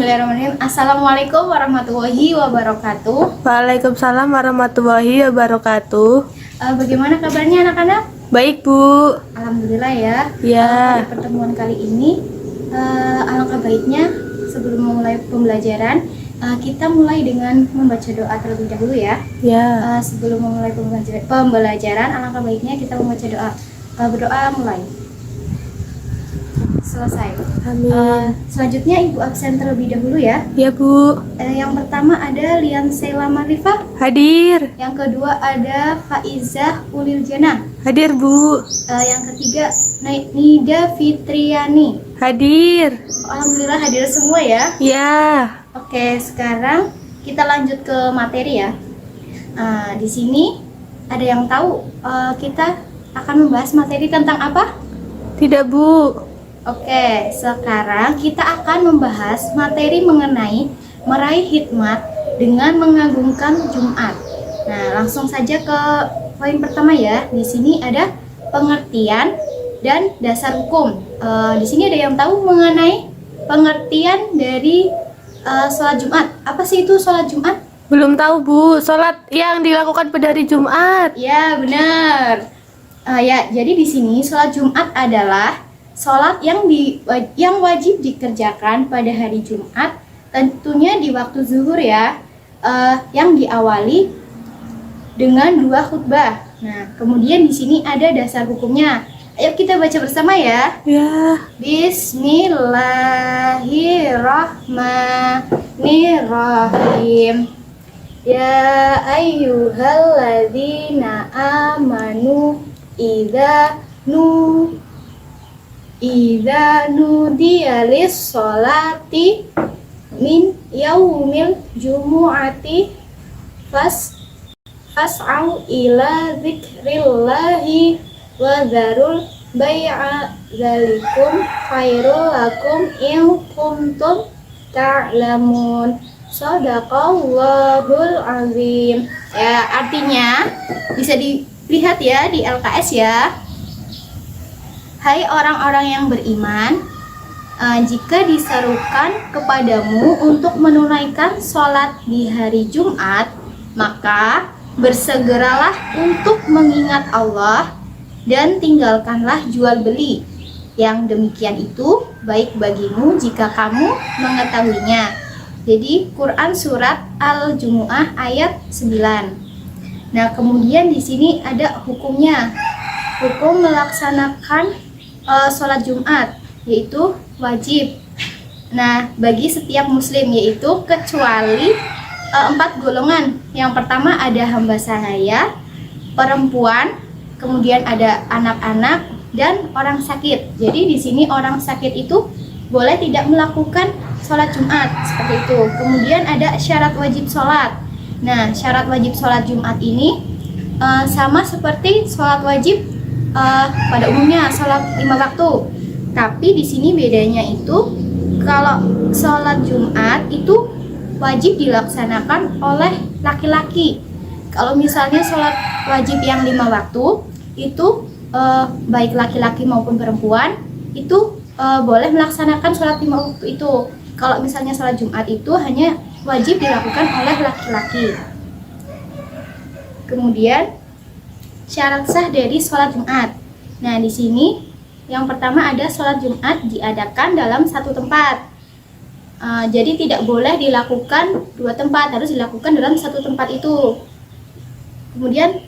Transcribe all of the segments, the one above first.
Bismillahirrahmanirrahim. Assalamualaikum warahmatullahi wabarakatuh. Waalaikumsalam warahmatullahi wabarakatuh. Bagaimana kabarnya anak-anak? Baik, Bu. Alhamdulillah ya. Ya. Pada pertemuan kali ini, alangkah baiknya sebelum memulai pembelajaran, kita mulai dengan membaca doa terlebih dahulu ya. Ya. Sebelum memulai pembelajaran, alangkah baiknya kita membaca doa. Berdoa mulai. Selesai. Amin. Selanjutnya Ibu absen terlebih dahulu ya. Ya, Bu. Yang pertama ada Lian Sela Marifah. Hadir. Yang kedua ada Faizah Uliljana. Hadir, Bu. Yang ketiga Nida Fitriani. Hadir. Alhamdulillah hadir semua ya. Ya. Oke, sekarang kita lanjut ke materi ya. Di sini ada yang tahu kita akan membahas materi tentang apa? Tidak, Bu. Oke, sekarang kita akan membahas materi mengenai meraih hikmat dengan mengagungkan Jumat. Nah, langsung saja ke poin pertama ya. Di sini ada pengertian dan dasar hukum. Di sini ada yang tahu mengenai pengertian dari sholat Jumat. Apa sih itu sholat Jumat? Belum tahu, Bu. Sholat yang dilakukan pada hari Jumat. Ya, benar. Ya, jadi di sini sholat Jumat adalah sholat yang wajib dikerjakan pada hari Jumat, tentunya di waktu zuhur ya, yang diawali dengan 2 khutbah. Nah, kemudian di sini ada dasar hukumnya. Ayo kita baca bersama ya. Ya. Bismillahirrahmanirrahim. Ya ayyuhalladzina amanu idza nudiya lis-sholati min yaumil jumu'ati fas'au ila dzikrillahi wa dzarul bai'a dzalikum khairul lakum in kuntum ta'lamun. Shadaqallahul azim. Ya, artinya bisa dilihat ya di LKS ya. Hai orang-orang yang beriman, jika diserukan kepadamu untuk menunaikan sholat di hari Jumat, maka bersegeralah untuk mengingat Allah dan tinggalkanlah jual beli. Yang demikian itu baik bagimu jika kamu mengetahuinya. Jadi Quran surat Al-Jumu'ah ayat 9. Nah, kemudian di sini ada hukumnya. Hukum melaksanakan sholat Jumat, yaitu wajib. Nah, bagi setiap muslim, yaitu kecuali 4 golongan. Yang pertama ada hamba sahaya, perempuan, kemudian ada anak-anak dan orang sakit. Jadi di sini orang sakit itu boleh tidak melakukan sholat Jumat seperti itu. Kemudian ada syarat wajib sholat. Nah, syarat wajib sholat Jumat ini sama seperti sholat wajib pada umumnya sholat 5 waktu. Tapi di sini bedanya itu kalau sholat Jumat itu wajib dilaksanakan oleh laki-laki. Kalau misalnya sholat wajib yang 5 waktu itu baik laki-laki maupun perempuan itu boleh melaksanakan sholat 5 waktu itu. Kalau misalnya sholat Jumat itu hanya wajib dilakukan oleh laki-laki. Kemudian syarat sah dari sholat Jumat. Nah, di sini yang pertama ada sholat Jumat diadakan dalam satu tempat. Jadi tidak boleh dilakukan 2 tempat, harus dilakukan dalam satu tempat itu. Kemudian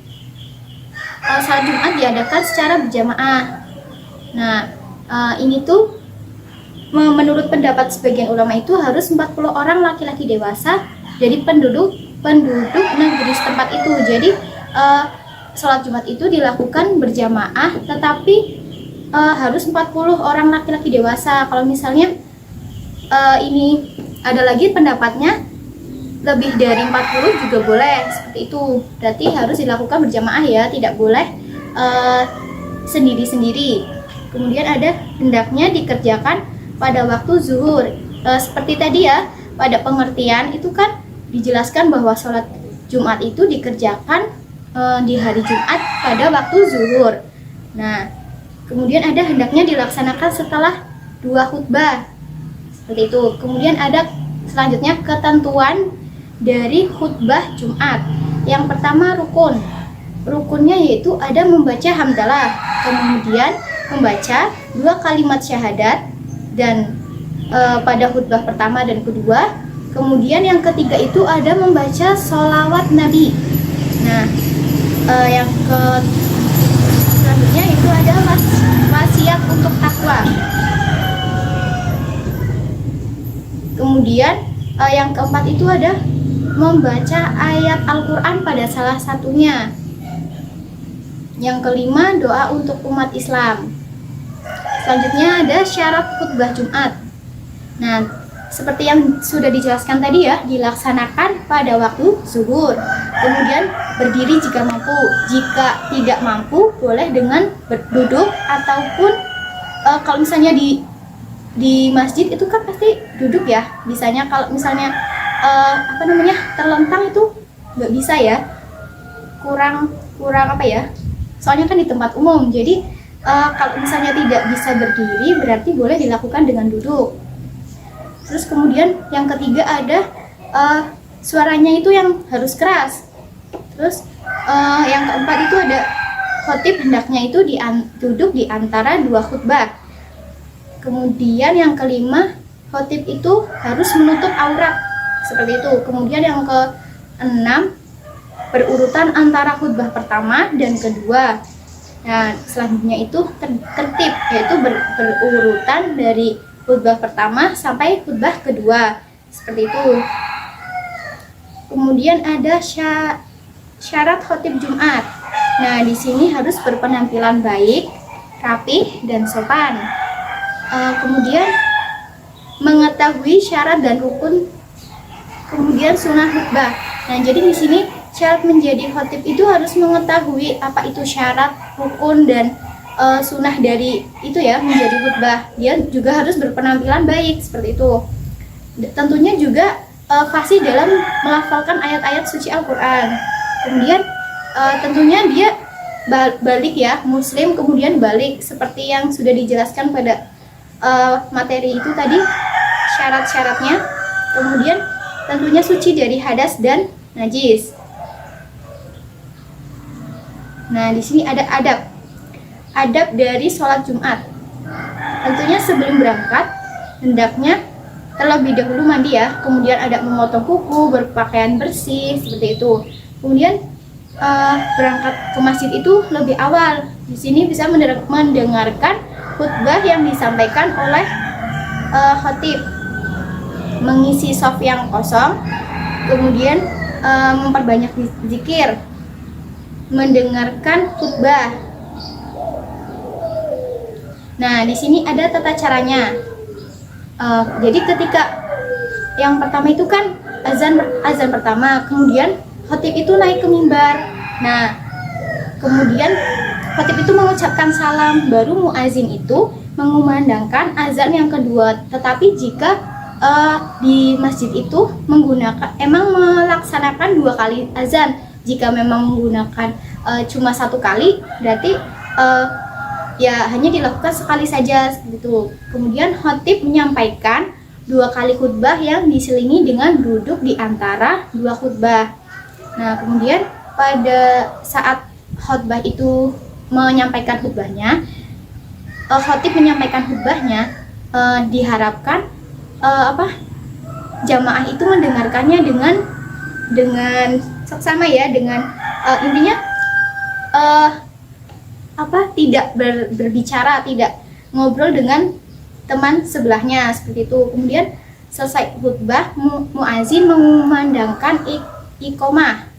sholat Jumat diadakan secara berjamaah. Nah, ini tuh menurut pendapat sebagian ulama itu harus 40 orang laki-laki dewasa jadi penduduk negeri setempat itu. Jadi sholat Jumat itu dilakukan berjamaah, tetapi harus 40 orang laki-laki dewasa. Kalau misalnya ini ada lagi pendapatnya lebih dari 40 juga boleh seperti itu. Berarti harus dilakukan berjamaah ya, tidak boleh sendiri-sendiri. Kemudian ada hendaknya dikerjakan pada waktu zuhur. Seperti tadi ya, pada pengertian itu kan dijelaskan bahwa sholat Jumat itu dikerjakan di hari Jumat pada waktu zuhur. Nah, kemudian ada hendaknya dilaksanakan setelah 2 khutbah seperti itu. Kemudian ada Selanjutnya ketentuan dari khutbah Jumat. Yang pertama rukun. Rukunnya yaitu ada membaca hamdalah, kemudian membaca 2 kalimat syahadat dan pada khutbah pertama dan kedua. Kemudian yang ketiga itu ada membaca sholawat Nabi. Nah, selanjutnya itu ada wasiat untuk takwa. Kemudian yang keempat itu ada membaca ayat Al-Quran pada salah satunya. Yang kelima doa untuk umat Islam. Selanjutnya ada syarat khutbah Jumat. Nah, seperti yang sudah dijelaskan tadi ya, dilaksanakan pada waktu zuhur. Kemudian berdiri jika mampu. Jika tidak mampu, boleh dengan berduduk ataupun kalau misalnya di masjid itu kan pasti duduk ya. Bisanya kalau misalnya terlentang itu nggak bisa ya. Kurang apa ya? Soalnya kan di tempat umum. Jadi kalau misalnya tidak bisa berdiri berarti boleh dilakukan dengan duduk. Terus kemudian yang ketiga ada suaranya itu yang harus keras. Terus yang keempat itu ada khotib hendaknya itu duduk di antara 2 khutbah. Kemudian yang kelima khotib itu harus menutup aurat seperti itu. Kemudian yang keenam berurutan antara khutbah pertama dan kedua. Nah, selanjutnya itu tertib, yaitu berurutan dari khutbah pertama sampai khutbah kedua, seperti itu. Kemudian ada syarat khotib Jumat. Nah, di sini harus berpenampilan baik, rapih, dan sopan. Kemudian mengetahui syarat dan rukun, kemudian sunnah khutbah. Nah, jadi di sini syarat menjadi khotib itu harus mengetahui apa itu syarat, rukun, dan sunnah dari itu ya menjadi khutbah. Dia juga harus berpenampilan baik seperti itu. Tentunya juga fasih dalam melafalkan ayat-ayat suci Al-Quran. Kemudian tentunya dia balik ya, muslim kemudian balik seperti yang sudah dijelaskan pada materi itu tadi syarat-syaratnya. Kemudian tentunya suci dari hadas dan najis. Nah, di sini ada adab dari sholat Jumat. Tentunya sebelum berangkat hendaknya terlebih dahulu mandi ya, kemudian ada memotong kuku, berpakaian bersih seperti itu. Kemudian berangkat ke masjid itu lebih awal. Di sini bisa mendengarkan khutbah yang disampaikan oleh khatib, mengisi shaf yang kosong, kemudian memperbanyak zikir, mendengarkan khutbah. Nah, di sini ada tata caranya. Jadi ketika yang pertama itu kan azan pertama, kemudian khatib itu naik ke mimbar. Nah, kemudian khatib itu mengucapkan salam, baru muazin itu mengumandangkan azan yang kedua. Tetapi jika di masjid itu melaksanakan 2 kali azan, jika memang menggunakan cuma 1 kali, berarti ya hanya dilakukan sekali saja gitu. Kemudian khatib menyampaikan 2 kali khutbah yang diselingi dengan duduk di antara 2 khutbah. Nah, kemudian pada saat khutbah itu menyampaikan khutbahnya, khatib menyampaikan khutbahnya, diharapkan jamaah itu mendengarkannya dengan seksama ya, dengan intinya tidak berbicara, tidak ngobrol dengan teman sebelahnya seperti itu. Kemudian selesai khutbah, muazin mengumandangkan iqomah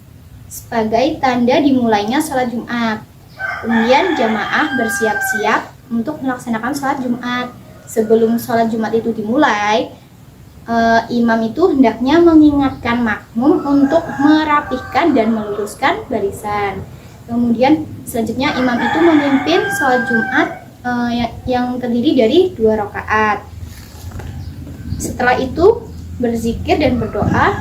sebagai tanda dimulainya sholat Jumat. Kemudian jamaah bersiap-siap untuk melaksanakan sholat Jumat. Sebelum sholat Jumat itu dimulai, imam itu hendaknya mengingatkan makmum untuk merapihkan dan meluruskan barisan. Kemudian selanjutnya imam itu memimpin sholat Jumat yang terdiri dari 2 rakaat. Setelah itu berzikir dan berdoa.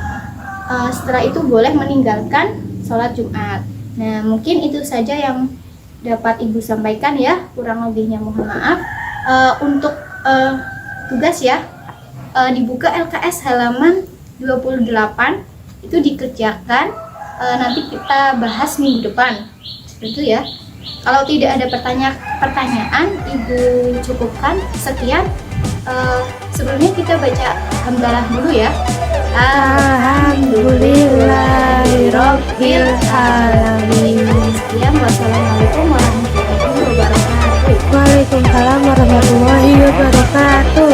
Setelah itu boleh meninggalkan sholat Jumat. Nah, mungkin itu saja yang dapat Ibu sampaikan ya. Kurang lebihnya mohon maaf. Untuk tugas ya, dibuka LKS halaman 28, itu dikerjakan, nanti kita bahas minggu depan. Seperti itu ya. Kalau tidak ada pertanyaan, Ibu cukupkan sekian. Sebelumnya kita baca hamdalah dulu ya. Alhamdulillahirabbil alamin. Sekian, wassalamualaikum warahmatullahi wabarakatuh. Waalaikumsalam warahmatullahi wabarakatuh.